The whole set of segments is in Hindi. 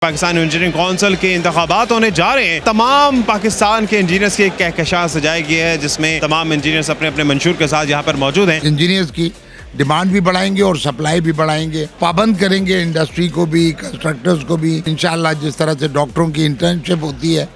पाकिस्तान इंजीनियरिंग काउंसिल के इंतखाबात होने जा रहे हैं। तमाम पाकिस्तान के इंजीनियर्स की एक कहकशां सजाई गई है, जिसमें तमाम इंजीनियर्स अपने अपने मंशूर के साथ यहाँ पर मौजूद हैं। इंजीनियर्स की डिमांड भी बढ़ाएंगे और सप्लाई भी बढ़ाएंगे, पाबंद करेंगे इंडस्ट्री को भी, कंस्ट्रक्टर्स को भी। इंशाल्लाह जिस तरह से डॉक्टरों की इंटर्नशिप होती है,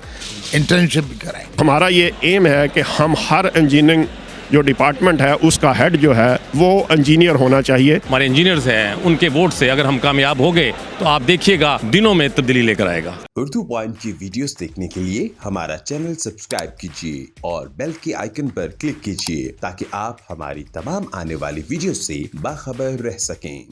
इंटर्नशिप भी कराएंगे। हमारा ये एम है कि हम हर इंजीनियरिंग जो डिपार्टमेंट है उसका हेड जो है वो इंजीनियर होना चाहिए। हमारे इंजीनियर्स हैं, उनके वोट से अगर हम कामयाब हो गए तो आप देखिएगा दिनों में तब्दीली लेकर आएगा। उर्दू पॉइंट की वीडियोस देखने के लिए हमारा चैनल सब्सक्राइब कीजिए और बेल के आइकन पर क्लिक कीजिए ताकि आप हमारी तमाम आने वाली वीडियो से बाखबर रह सकें।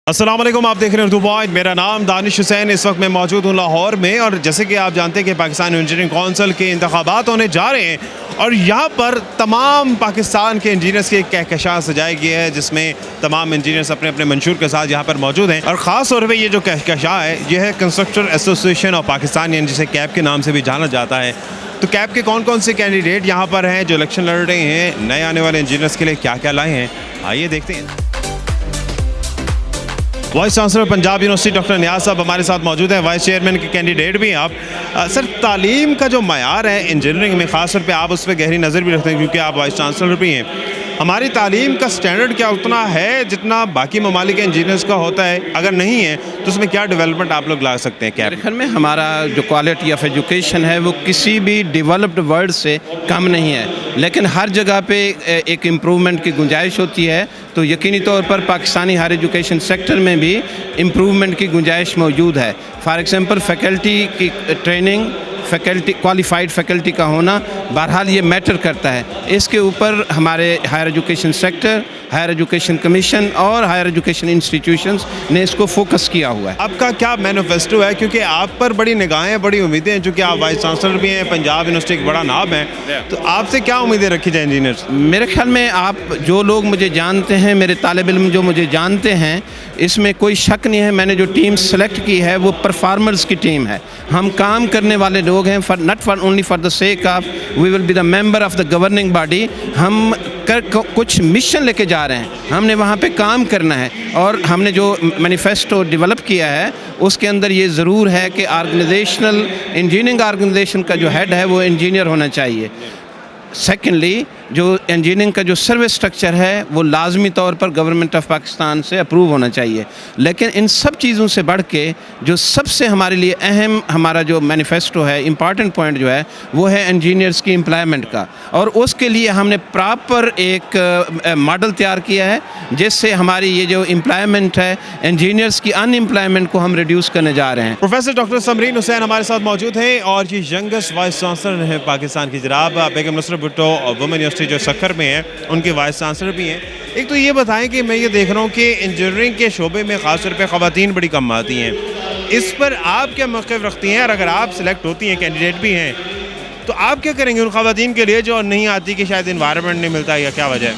अस्सलाम वालेकुम, आप देख रहे हैं उर्दू पॉइंट। मेरा नाम दानिश हुसैन। इस वक्त मैं मौजूद हूँ लाहौर में, और जैसे कि आप जानते हैं कि पाकिस्तान इंजीनियरिंग काउंसिल के इंतखाबात होने जा रहे हैं, और यहाँ पर तमाम पाकिस्तान के इंजीनियर्स की एक कहकशां सजाई गई है, जिसमें तमाम इंजीनियर्स अपने अपने मंशूर के साथ यहाँ पर मौजूद हैं। और ख़ास तौर पर ये जो कहकशां है ये है कंस्ट्रक्टर एसोसिएशन ऑफ पाकिस्तान, यानी जिसे कैप के नाम से भी जाना जाता है। तो कैप के कौन कौन से कैंडिडेट यहाँ पर हैं जो इलेक्शन लड़ रहे हैं, नए आने वाले इंजीनियर्स के लिए क्या क्या लाए हैं, आइए देखते हैं। Vice chancellor Punjab university doctor Niaz sahab हमारे साथ मौजूद हैं, वाइस चेयरमैन के कैंडिडेट भी हैं आप। सर, तालीम का जो मयार है इंजीनियरिंग में, ख़ास तौर पे आप उस पर गहरी नज़र भी रखते हैं क्योंकि आप वाइस चांसलर भी हैं। हमारी तालीम का स्टैंडर्ड क्या उतना है जितना बाकी ममालिक के इंजीनियर्स का होता है? अगर नहीं है तो उसमें क्या डेवलपमेंट आप लोग ला सकते हैं? क्या मेरे ख्याल में हमारा जो क्वालिटी ऑफ एजुकेशन है वो किसी भी डेवलप्ड वर्ल्ड से कम नहीं है, लेकिन हर जगह पे एक इम्प्रूवमेंट की गुंजाइश होती है। तो यकीनी तौर पर पाकिस्तानी हायर एजुकेशन सेक्टर में भी इम्प्रूवमेंट की गुंजाइश मौजूद है। फॉर एग्ज़ाम्पल फैकल्टी की ट्रेनिंग, फैकल्टी क्वालिफाइड फैकल्टी का होना बहरहाल ये मैटर करता है। इसके ऊपर हमारे higher education sector, higher education commission और हायर एजुकेशन इंस्टीट्यूशंस ने इसको फोकस किया हुआ है। आपका क्या मैनिफेस्टो है, क्योंकि आप पर बड़ी निगाहें, बड़ी उम्मीदें हैं, चूँकि आप वाइस चांसलर भी हैं, पंजाब यूनिवर्सिटी एक बड़ा नाम है, तो आपसे क्या उम्मीदें रखी जाए इंजीनियर्स? मेरे ख्याल में आप जो लोग मुझे जानते हैं, मेरे तालिब इल्म जो मुझे जानते हैं, इसमें कोई शक नहीं है, मैंने जो टीम सेलेक्ट की है वो परफॉर्मर्स की टीम है। हम काम करने वाले लोग हैं, not for only for the sake of we will be the member of the governing body. हम कुछ मिशन लेके जा रहे हैं, हमने वहाँ पे काम करना है, और हमने जो मैनिफेस्टो डेवलप किया है उसके अंदर ये ज़रूर है कि ऑर्गेनाइजेशनल इंजीनियरिंग ऑर्गेनाइजेशन का जो हेड है वो इंजीनियर होना चाहिए। सेकेंडली, जो इंजीनियरिंग का जो सर्विस स्ट्रक्चर है वो लाजमी तौर पर गवर्नमेंट ऑफ पाकिस्तान से अप्रूव होना चाहिए। लेकिन इन सब चीज़ों से बढ़ के जो सबसे हमारे लिए अहम हमारा जो मैनिफेस्टो है, इम्पॉर्टेंट पॉइंट जो है वो है इंजीनियर्स की एम्प्लॉयमेंट का, और उसके लिए हमने प्रॉपर एक मॉडल तैयार किया है जिससे हमारी ये जो एम्प्लॉयमेंट है, इंजीनियर्स की अनएम्प्लॉयमेंट को हम रिड्यूस करने जा रहे हैं। प्रोफेसर डॉक्टर समरीन हुसैन हमारे साथ मौजूद हैं, और ये यंगेस्ट वाइस चांसलर हैं पाकिस्तान की। जनाब बेगम नसरत भुट्टो और वुमेन यूनिवर्सिटी जो सक्खर में है, उनके वाइस चांसलर भी हैं। एक तो ये बताएं कि मैं ये देख रहा हूँ कि इंजीनियरिंग के शोबे में ख़ास तौर पे ख़वातीन बड़ी कम आती हैं, इस पर आप क्या मौक़िफ़ रखती हैं? और अगर आप सिलेक्ट होती हैं, कैंडिडेट भी हैं, तो आप क्या करेंगे उन ख़वातीन के लिए जो नहीं आती, कि शायद इन्वायरमेंट नहीं मिलता, या क्या वजह है?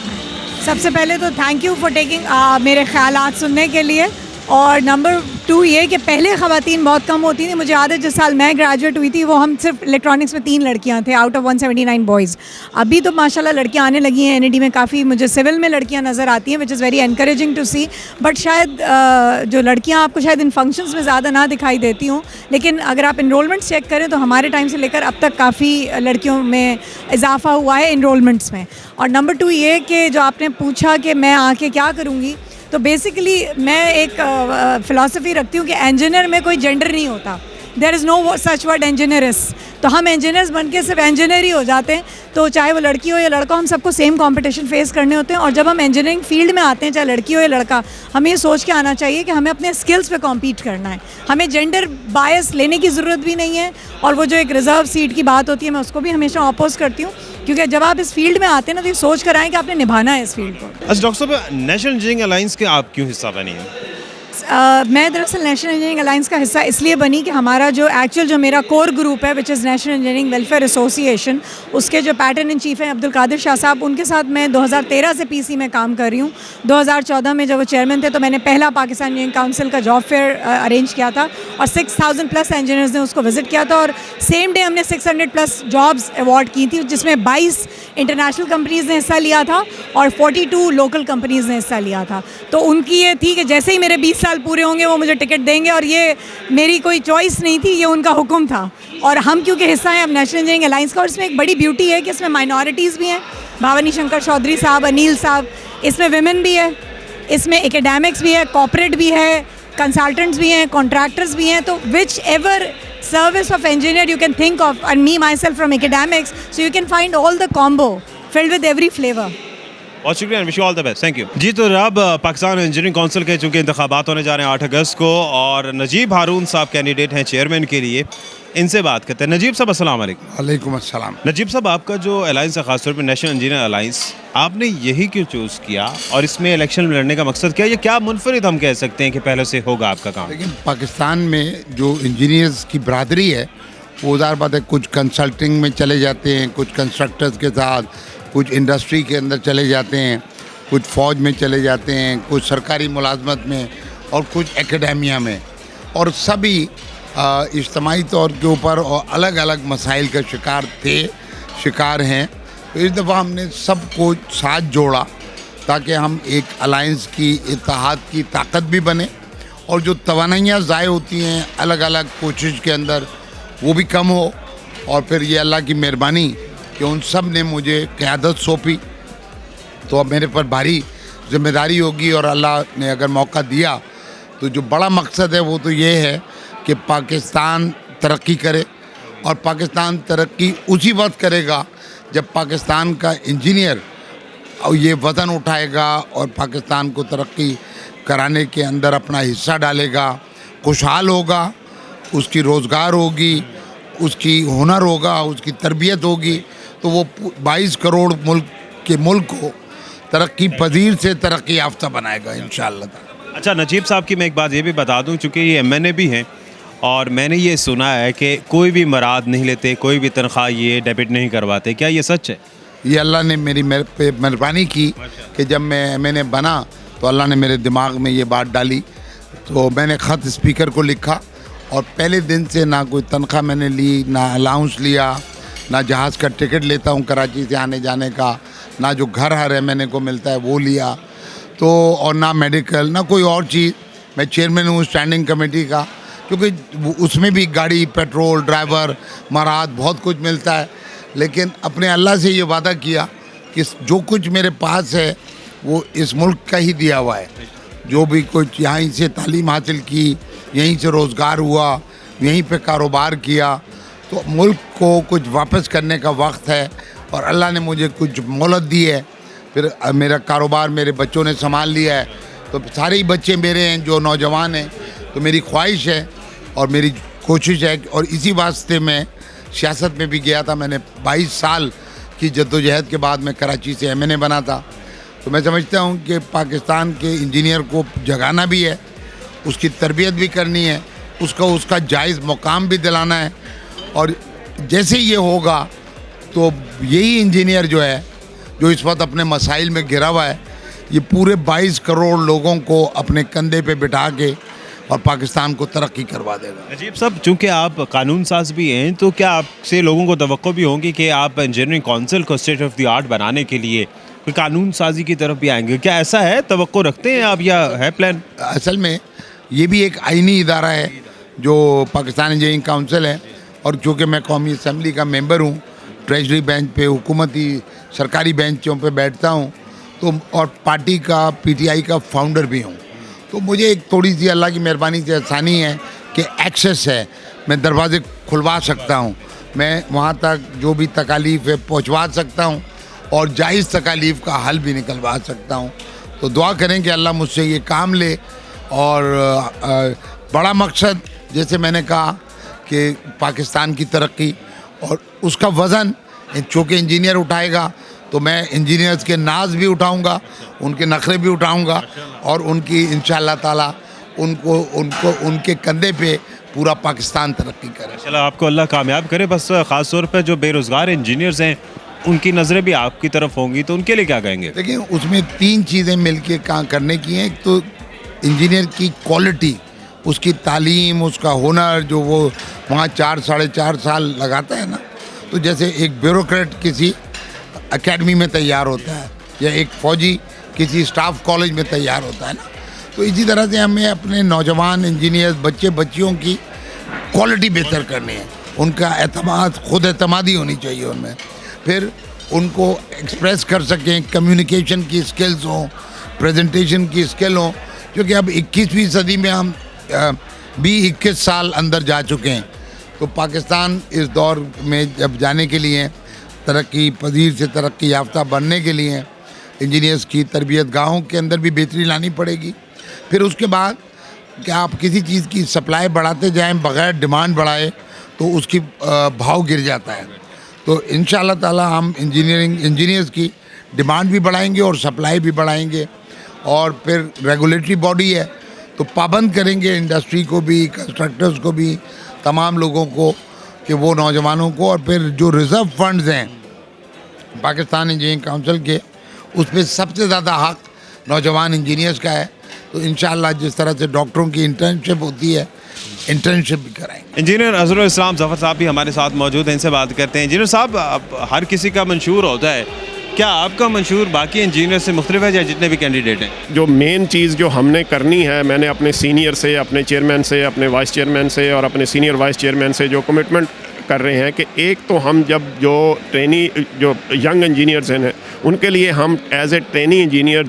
सबसे पहले तो थैंक यू फॉर टेकिंग मेरे ख्यालात सुनने के लिए। और नंबर 2 ये कि पहले ख़वातीन बहुत कम होती थी। मुझे याद है जिस साल मैं ग्रेजुएट हुई थी वो हम सिर्फ इलेक्ट्रॉनिक्स में 3 लड़कियां थे आउट ऑफ 179 बॉयज़। अभी तो माशाल्लाह लड़कियां आने लगी हैं एनईडी में काफ़ी। मुझे सिविल में लड़कियां नज़र आती हैं, which is very encouraging to see. But शायद जो लड़कियां आपको शायद इन फंक्शंस में ज़्यादा ना दिखाई देती हूँ, लेकिन अगर आप इनरोलमेंट चेक करें तो हमारे टाइम से लेकर अब तक काफ़ी लड़कियों में इजाफा हुआ है इनरोलमेंट्स में। और नंबर 2 ये कि जो आपने पूछा कि मैं आके क्या करूँगी, तो बेसिकली मैं एक फ़िलासफ़ी रखती हूँ कि इंजीनियर में कोई जेंडर नहीं होता। There is no such word engineers. तो हम इंजीनियर्स बन के सिर्फ इंजीनियर ही हो जाते हैं, तो चाहे वो लड़की हो या लड़का, हम सबको सेम कंपटीशन फेस करने होते हैं। और जब हम इंजीनियरिंग फील्ड में आते हैं, चाहे लड़की हो या लड़का, हमें ये सोच के आना चाहिए कि हमें अपने स्किल्स पे कॉम्पीट करना है। हमें जेंडर बायस लेने की ज़रूरत भी नहीं है। और वो जो एक रिज़र्व सीट की बात होती है, मैं उसको भी हमेशा अपोज करती हूँ, क्योंकि जब आप इस फील्ड में आते हैं ना तो ये सोच कर आएँ कि आपने निभाना है इस फील्ड को। अच्छा डॉक्टर साहब, नेशनल इंजीनियरिंग अलायंस के आप क्यों हिस्सा बनी हैं? मैं दरअसल नेशनल इंजीनियरिंग अलायंस का हिस्सा इसलिए बनी कि हमारा जो मेरा कोर ग्रुप है which is national engineering welfare association, उसके जो पैटर्न इन चीफ हैं अब्दुल कादिर शाह साहब, उनके साथ मैं 2013 से पीसी में काम कर रही हूँ। 2014 में जब वो चेयरमैन थे तो मैंने पहला पाकिस्तान इंजीनियरिंग काउंसिल का जॉब फेयर अरेंज किया था और 6000 प्लस इंजीनियर्स ने उसको विज़िट किया था और सेम डे हमने 600 प्लस जॉब्स अवार्ड की थी, जिसमें 22 इंटरनेशनल कंपनीज़ ने हिस्सा लिया था और 42 लोकल कंपनीज़ ने हिस्सा लिया था। तो उनकी ये थी कि जैसे ही मेरे 20 साल पूरे होंगे वो मुझे टिकट देंगे और ये मेरी कोई चॉइस नहीं थी, ये उनका हुक्म था। और हम क्योंकि हिस्सा हैं अब नेशनल इंजीनियरिंग अलायंस का, और इसमें एक बड़ी ब्यूटी है कि इसमें माइनॉरिटीज़ भी हैं, भावनी शंकर चौधरी साहब, अनिल साहब, इसमें विमेन भी है, इसमें एकेडमिक्स भी है, कॉर्पोरेट भी है, कंसल्टेंट्स भी हैं, कॉन्ट्रैक्टर्स भी हैं। तो which ever service of engineer you can think of, and me myself from academics, so you can find all the combo filled with every flavor. बहुत शुक्रिया, wish you all the best, thank you ji. तो अब पाकिस्तान इंजीनियरिंग काउंसिल के चूँकि इंतखाबात होने जा रहे हैं 8 अगस्त को और नजीब हारून साहब कैंडिडेट हैं चेयरमैन के लिए, इनसे बात करते हैं। नजीब साहब अस्सलाम वालेकुम। वालेकुम अस्सलाम। नजीब साहब, आपका जो अलायंस है खासतौर पर नेशनल इंजीनियर अलायंस, आपने यही क्यों चूज़ किया और इसमें इलेक्शन में लड़ने का मकसद क्या है? ये क्या मुनफरिद हम कह सकते हैं कि पहले से होगा आपका काम? लेकिन पाकिस्तान में जो इंजीनियर्स की बरादरी है वो ज़ाहिर बात है कुछ कंसल्टिंग में चले जाते हैं, कुछ कंस्ट्रक्टर्स के साथ, कुछ इंडस्ट्री के अंदर चले जाते हैं, कुछ फ़ौज में चले जाते हैं, कुछ सरकारी मुलाजमत में और कुछ एकेडेमिया में, और सभी इज्तमाही तौर के ऊपर और अलग अलग मसाइल का शिकार हैं। तो इस दफ़ा हमने सबको साथ जोड़ा ताकि हम एक अलायंस की इत्तेहाद की ताकत भी बने और जो तवानाइयाँ ज़ाय होती हैं अलग अलग कोशिश के अंदर वो भी कम हो। और फिर ये अल्लाह की मेहरबानी कि उन सब ने मुझे क़यादत सौंपी, तो अब मेरे पर भारी जिम्मेदारी होगी और अल्लाह ने अगर मौका दिया तो जो बड़ा मकसद है वो तो ये है कि पाकिस्तान तरक्की करे, और पाकिस्तान तरक्की उसी वक्त करेगा जब पाकिस्तान का इंजीनियर ये वज़न उठाएगा और पाकिस्तान को तरक्की कराने के अंदर अपना हिस्सा डालेगा, खुशहाल होगा, उसकी रोज़गार होगी, उसकी हुनर होगा, उसकी तरबियत होगी, तो वो 22 करोड़ मुल्क को तरक्की पजीर से तरक्की याफ्ता बनाएगा इंशाअल्लाह। अच्छा नजीब साहब की मैं एक बात ये भी बता दूं, चूँकि ये MNA भी हैं और मैंने ये सुना है कि कोई भी मराद नहीं लेते, कोई भी तनख्वाह ये डेबिट नहीं करवाते, क्या ये सच है? ये अल्लाह ने मेरी पे मेहरबानी की कि जब मैं MNA बना तो अल्लाह ने मेरे दिमाग में ये बात डाली, तो मैंने ख़त स्पीकर को लिखा और पहले दिन से ना कोई तनख्वाह मैंने ली, ना अलाउंस लिया, ना जहाज़ का टिकट लेता हूँ कराची से आने जाने का, ना जो घर हर MNA को मिलता है वो लिया, तो और ना मेडिकल, ना कोई और चीज़। मैं चेयरमैन हूँ स्टैंडिंग कमेटी का, क्योंकि उसमें भी गाड़ी, पेट्रोल, ड्राइवर, मराद बहुत कुछ मिलता है, लेकिन अपने अल्लाह से ये वादा किया कि जो कुछ मेरे पास है वो इस मुल्क का ही दिया हुआ है। जो भी कुछ यहीं से तालीम हासिल की, यहीं से रोज़गार हुआ, यहीं पे कारोबार किया, तो मुल्क को कुछ वापस करने का वक्त है और अल्लाह ने मुझे कुछ मोहलत दी है। फिर मेरा कारोबार मेरे बच्चों ने संभाल लिया है, तो सारे ही बच्चे मेरे हैं जो नौजवान हैं, तो मेरी ख्वाहिश है और मेरी कोशिश है, और इसी वास्ते मैं सियासत में भी गया था। मैंने 22 साल की जद्दोजहद के बाद मैं कराची से MNA बना था। तो मैं समझता हूँ कि पाकिस्तान के इंजीनियर को जगाना भी है, उसकी तरबियत भी करनी है, उसका जायज़ मुकाम भी दिलाना है, और जैसे ये होगा तो यही इंजीनियर जो है जो इस वक्त अपने मसाइल में घिरा हुआ है, ये पूरे 22 करोड़ लोगों को अपने कंधे पे बिठा के और पाकिस्तान को तरक्की करवा देगा। नजीब साहब, चूँकि आप कानून साज भी हैं, तो क्या आपसे लोगों को तवक्को भी होगी कि आप इंजीनियरिंग काउंसिल को स्टेट ऑफ द आर्ट बनाने के लिए कोई कानून साजी की तरफ भी आएंगे? क्या ऐसा है, तवक्को रखते हैं आप या है प्लान? असल में ये भी एक आइनी इदारा है जो पाकिस्तान इंजीनियरिंग काउंसिल है, और चूँकि मैं कौमी असम्बली का मेंबर हूँ, ट्रेजरी बेंच पे, हुकूमती सरकारी बेंचों पे बैठता हूँ, तो और पार्टी का PTI का फाउंडर भी हूँ, तो मुझे एक थोड़ी सी अल्लाह की मेहरबानी से आसानी है कि एक्सेस है, मैं दरवाज़े खुलवा सकता हूँ, मैं वहाँ तक जो भी तकालीफ है पहुँचवा सकता हूँ और जायज़ तकालीफ का हल भी निकलवा सकता हूँ। तो दुआ करें कि अल्लाह मुझसे ये काम ले, और बड़ा मकसद जैसे मैंने कहा कि पाकिस्तान की तरक्की और उसका वज़न चूँकि इंजीनियर उठाएगा, तो मैं इंजीनियर्स के नाज भी उठाऊंगा, उनके नखरे भी उठाऊंगा, और उनकी इंशाअल्लाह ताला उनको उनको उनके कंधे पे पूरा पाकिस्तान तरक्की करे। चलो आपको अल्लाह कामयाब करे। बस ख़ास तौर पर जो बेरोज़गार इंजीनियर्स हैं उनकी नज़रें भी आपकी तरफ होंगी, तो उनके लिए क्या कहेंगे? देखिए, उसमें 3 चीज़ें मिलके काम करने की हैं। एक तो इंजीनियर की क्वालिटी, उसकी तालीम, उसका हुनर, जो वो वहाँ 4 साढ़े 4 साल लगाता है ना, तो जैसे एक ब्यूरोक्रेट किसी एकेडमी में तैयार होता है या एक फ़ौजी किसी स्टाफ कॉलेज में तैयार होता है ना, तो इसी तरह से हमें अपने नौजवान इंजीनियर्स, बच्चे बच्चियों की क्वालिटी बेहतर करनी है। उनका एतमाद, खुद एतमादी होनी चाहिए उनमें, फिर उनको एक्सप्रेस कर सकें, कम्युनिकेशन की स्किल्स हों, प्रेजेंटेशन की स्किल हों, क्योंकि अब 21वीं सदी में हम 20-21 साल अंदर जा चुके हैं। तो पाकिस्तान इस दौर में जब जाने के लिए, तरक्की पजीर से तरक्की याफ्ता बनने के लिए इंजीनियर्स की तरबियत गाहों के अंदर भी बेहतरी लानी पड़ेगी। फिर उसके बाद क्या आप किसी चीज़ की सप्लाई बढ़ाते जाएं बग़ैर डिमांड बढ़ाए तो उसकी भाव गिर जाता है। तो इंशाअल्लाह ताला हम इंजीनियर्स की डिमांड भी बढ़ाएंगे और सप्लाई भी बढ़ाएंगे। और फिर रेगुलेटरी बॉडी है तो पाबंद करेंगे इंडस्ट्री को भी, कंस्ट्रक्टर्स को भी, तमाम लोगों को, कि वो नौजवानों को। और फिर जो रिज़र्व फंड्स हैं पाकिस्तान इंजीनियरिंग काउंसिल के, उसमें सबसे ज़्यादा हक नौजवान इंजीनियर्स का है। तो इंशाअल्लाह जिस तरह से डॉक्टरों की इंटर्नशिप होती है, इंटर्नशिप भी कराएंगे। इंजीनियर अज़हरुल इस्लाम ज़फ़र साहब भी हमारे साथ मौजूद हैं, इनसे बात करते हैं। इंजीनियर साहब, हर किसी का मंशूर होता है, क्या आपका मंशूर बाकी इंजीनियर से मुख्तलिफ है या जितने भी कैंडिडेट हैं? जो मेन चीज़ जो हमने करनी है, मैंने अपने सीनियर से, अपने चेयरमैन से, अपने वाइस चेयरमैन से और अपने सीनियर वाइस चेयरमैन से जो कमिटमेंट कर रहे हैं कि एक तो हम जब जो ट्रेनी जो यंग इंजीनियर्स हैं उनके लिए हम as a trainee engineer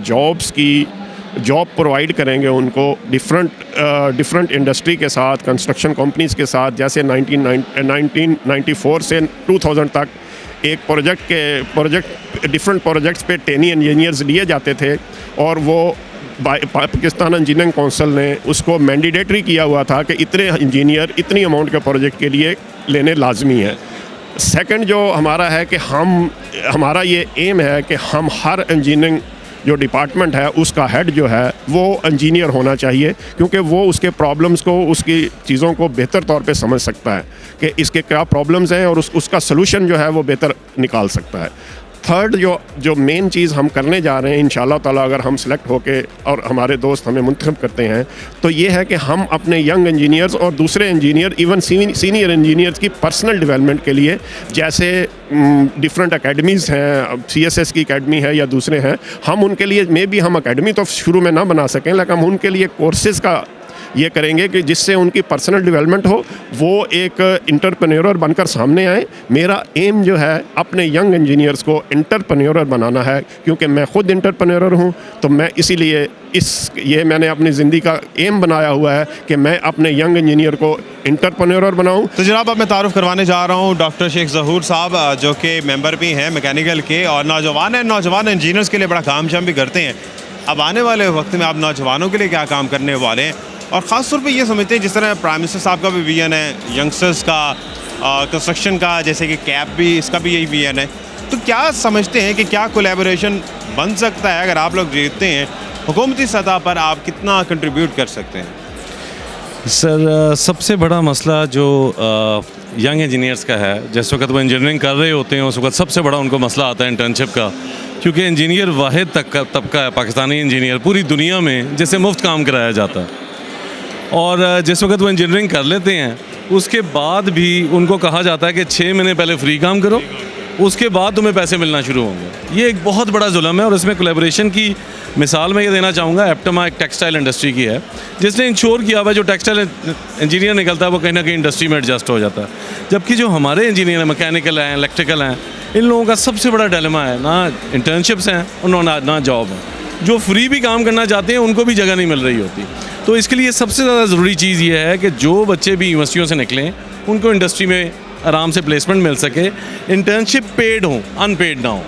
job provide करेंगे उनको डिफरेंट इंडस्ट्री के साथ, कंस्ट्रक्शन कंपनीज़ के साथ। जैसे 1994 से 2000 तक एक डिफरेंट प्रोजेक्ट्स पे ट्रेनी इंजीनियर्स लिए जाते थे और वो पाकिस्तान इंजीनियरिंग काउंसिल ने उसको मैंडेटरी किया हुआ था कि इतने इंजीनियर इतनी अमाउंट के प्रोजेक्ट के लिए लेने लाजमी है। सेकंड जो हमारा है कि हमारा ये एम है कि हम हर इंजीनियरिंग जो डिपार्टमेंट है उसका हेड जो है वो इंजीनियर होना चाहिए, क्योंकि वो उसके प्रॉब्लम्स को, उसकी चीज़ों को बेहतर तौर पे समझ सकता है कि इसके क्या प्रॉब्लम्स हैं और उसका सलूशन जो है वो बेहतर निकाल सकता है। थर्ड जो मेन चीज़ हम करने जा रहे हैं इंशाअल्लाह ताला, अगर हम सेलेक्ट होके और हमारे दोस्त हमें मुंतखब करते हैं, तो ये है कि हम अपने यंग इंजीनियर्स और दूसरे इंजीनियर, इवन सीनियर इंजीनियर्स की पर्सनल डेवलपमेंट के लिए, जैसे डिफरेंट अकेडमीज़ हैं, CSS की अकेडमी है या दूसरे हैं, हम उनके लिए भी हम अकेडमी तो शुरू में ना बना सकें, लेकिन हम उनके लिए कोर्सेज़ का ये करेंगे कि जिससे उनकी पर्सनल डेवलपमेंट हो, वो एक इंटरप्रेन्योर बनकर सामने आए। मेरा एम जो है अपने यंग इंजीनियर्स को इंटरप्रेन्योर बनाना है, क्योंकि मैं ख़ुद इंटरप्रेन्योर हूँ। तो मैं इसीलिए ये मैंने अपनी ज़िंदगी का एम बनाया हुआ है कि मैं अपने यंग इंजीनियर को इंटरप्रेन्योर बनाऊँ। तो जनाब, अब मैं तारुफ करवाने जा रहा हूँ डॉक्टर शेख ज़हूर साहब, जो कि मेंबर भी हैं मैकेनिकल के और नौजवान इंजीनियर्स के लिए बड़ा काम शाम भी करते हैं। अब आने वाले वक्त में आप नौजवानों के लिए क्या काम करने वाले हैं, और ख़ास तौर पे ये समझते हैं जिस तरह प्राइम मिनिस्टर साहब का भी विजन है यंगस्टर्स का, कंस्ट्रक्शन का, जैसे कि कैप भी, इसका भी यही विजन है, तो क्या समझते हैं कि क्या कोलैबोरेशन बन सकता है? अगर आप लोग जीतते हैं हुकूमती सतह पर, आप कितना कंट्रीब्यूट कर सकते हैं? सर, सबसे बड़ा मसला जो यंग इंजीनियर्स का है, जिस वक्त वो इंजीनियरिंग कर रहे होते हैं उस वक्त सबसे बड़ा उनको मसला आता है इंटर्नशिप का, क्योंकि इंजीनियर वाहिद तबका है पाकिस्तानी इंजीनियर पूरी दुनिया में जिससे मुफ्त काम कराया जाता है। और जिस वक्त वो इंजीनियरिंग कर लेते हैं उसके बाद भी उनको कहा जाता है कि 6 महीने पहले फ्री काम करो, उसके बाद तुम्हें पैसे मिलना शुरू होंगे। ये एक बहुत बड़ा जुल्म है और इसमें कोलैबोरेशन की मिसाल मैं ये देना चाहूँगा। एप्टमा एक टेक्सटाइल इंडस्ट्री की है जिसने इंश्योर किया हुआ है जो टेक्सटाइल इंजीनियर निकलता है वो कहीं ना कहीं इंडस्ट्री में एडजस्ट हो जाता है, जबकि जो हमारे इंजीनियर हैं, मैकेनिकल हैं, इलेक्ट्रिकल हैं, इन लोगों का सबसे बड़ा डिलेमा है ना इंटर्नशिप्स हैं और ना जॉब है। जो फ्री भी काम करना चाहते हैं उनको भी जगह नहीं मिल रही होती। तो इसके लिए सबसे ज़्यादा ज़रूरी चीज़ ये है कि जो बच्चे भी यूनिवर्सिटियों से निकलें उनको इंडस्ट्री में आराम से प्लेसमेंट मिल सके, इंटर्नशिप पेड हो, अनपेड ना हो।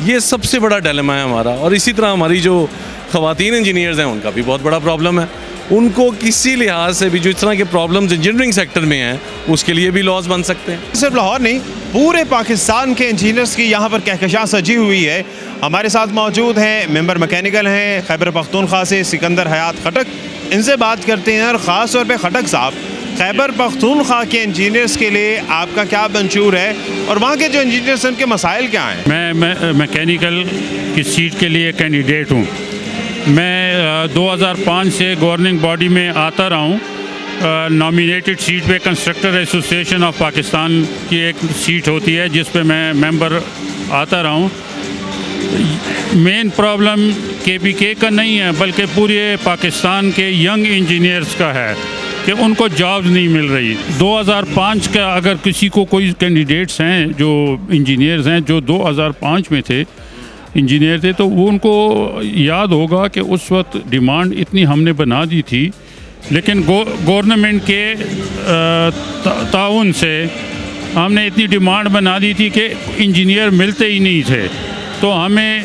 ये सबसे बड़ा डिलेमा है हमारा। और इसी तरह हमारी जो ख़वातीन इंजीनियर्स हैं उनका भी बहुत बड़ा प्रॉब्लम है। उनको किसी लिहाज से भी जो इस तरह के प्रॉब्लम्स इंजीनियरिंग सेक्टर में हैं उसके लिए भी लॉज बन सकते हैं। सिर्फ लाहौर नहीं, पूरे पाकिस्तान के इंजीनियर्स की यहाँ पर कहकशां सजी हुई है। हमारे साथ मौजूद हैं मेंबर मैकेनिकल हैं खैबर पख्तूनख्वा से सिकंदर हयात खटक, इनसे बात करते हैं और ख़ास तौर पे खटक साहब, खैबर पख्तूनख्वा के इंजीनियर्स के लिए आपका क्या मंशूर है और वहाँ के जो इंजीनियर्स हैं उनके मसाइल क्या हैं? मैं मैकेनिकल की सीट के लिए कैंडिडेट हूँ। मैं 2005 से गवर्निंग बॉडी में आता रहा हूँ। नॉमिनेटेड सीट पे कंस्ट्रक्टर एसोसिएशन ऑफ पाकिस्तान की एक सीट होती है जिस पे मैं मेंबर आता रहा हूँ। मेन प्रॉब्लम KPK का नहीं है बल्कि पूरे पाकिस्तान के यंग इंजीनियर्स का है कि उनको जॉब्स नहीं मिल रही। 2005 का अगर किसी को कोई कैंडिडेट्स हैं जो इंजीनियर्स हैं जो 2005 में थे, इंजीनियर थे, तो वो उनको याद होगा कि उस वक्त डिमांड इतनी हमने बना दी थी, लेकिन गवर्नमेंट के ताउन से हमने इतनी डिमांड बना दी थी कि इंजीनियर मिलते ही नहीं थे, तो हमें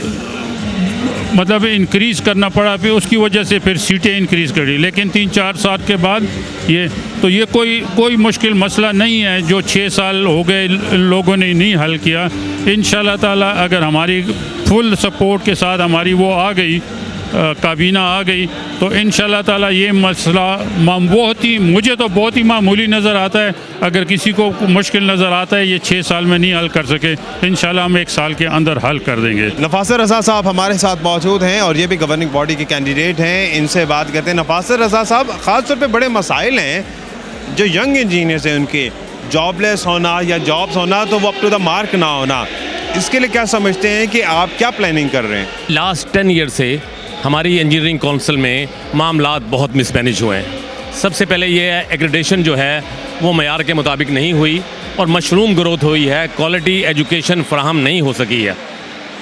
मतलब इंक्रीज़ करना पड़ा। फिर उसकी वजह से फिर सीटें इंक्रीज़ करी, लेकिन 3-4 साल के बाद ये कोई मुश्किल मसला नहीं है जो 6 साल हो गए लोगों ने नहीं हल किया। इंशाल्लाह ताला अगर हमारी फुल सपोर्ट के साथ हमारी वो आ गई, काबीना आ गई, तो इंशाल्लाह ताला ये मसला मुझे तो बहुत ही मामूली नज़र आता है। अगर किसी को मुश्किल नज़र आता है ये 6 साल में नहीं हल कर सके, इंशाल्लाह हम 1 साल के अंदर हल कर देंगे। नफासत रज़ा साहब हमारे साथ मौजूद हैं और ये भी गवर्निंग बॉडी के कैंडिडेट हैं, इनसे बात करते हैं। नफासत रज़ा साहब, ख़ास तौर पे बड़े मसाइल हैं जो यंग इंजीनियर्स हैं उनके, जॉबलेस होना या जॉब्स होना, तो वो अप टू द मार्क ना होना, इसके लिए क्या समझते हैं कि आप क्या प्लानिंग कर रहे हैं? लास्ट 10 ईयर से हमारी इंजीनियरिंग काउंसिल में मामलात बहुत मिसमैनेज हुए हैं। सबसे पहले ये है एक्रेडिटेशन जो है वो मयार के मुताबिक नहीं हुई और मशरूम ग्रोथ हुई है, क्वालिटी एजुकेशन फराहम नहीं हो सकी है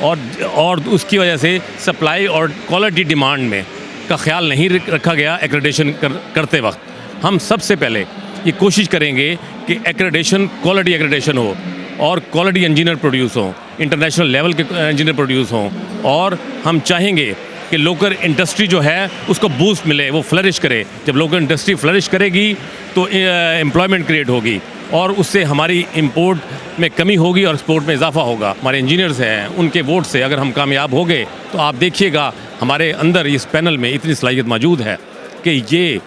और उसकी वजह से सप्लाई और क्वालिटी डिमांड में का ख्याल नहीं रखा गया एक्रेडिटेशन करते वक्त। हम सबसे पहले ये कोशिश करेंगे कि एक्रेडिटेशन क्वालिटी एक्रेडिटेशन हो और क्वालिटी इंजीनियर प्रोड्यूस हों, इंटरनेशनल लेवल के इंजीनियर प्रोड्यूस हों, और हम चाहेंगे कि लोकल इंडस्ट्री जो है उसको बूस्ट मिले, वो फ्लरिश करे। जब लोकल इंडस्ट्री फ्लरिश करेगी तो एम्प्लॉयमेंट क्रिएट होगी और उससे हमारी इंपोर्ट में कमी होगी और एक्सपोर्ट में इजाफा होगा। हमारे इंजीनियर्स हैं, उनके वोट से अगर हम कामयाब हो गए तो आप देखिएगा हमारे अंदर इस पैनल में इतनी सलाहियत मौजूद है कि ये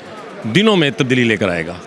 दिनों में तब्दीली लेकर आएगा।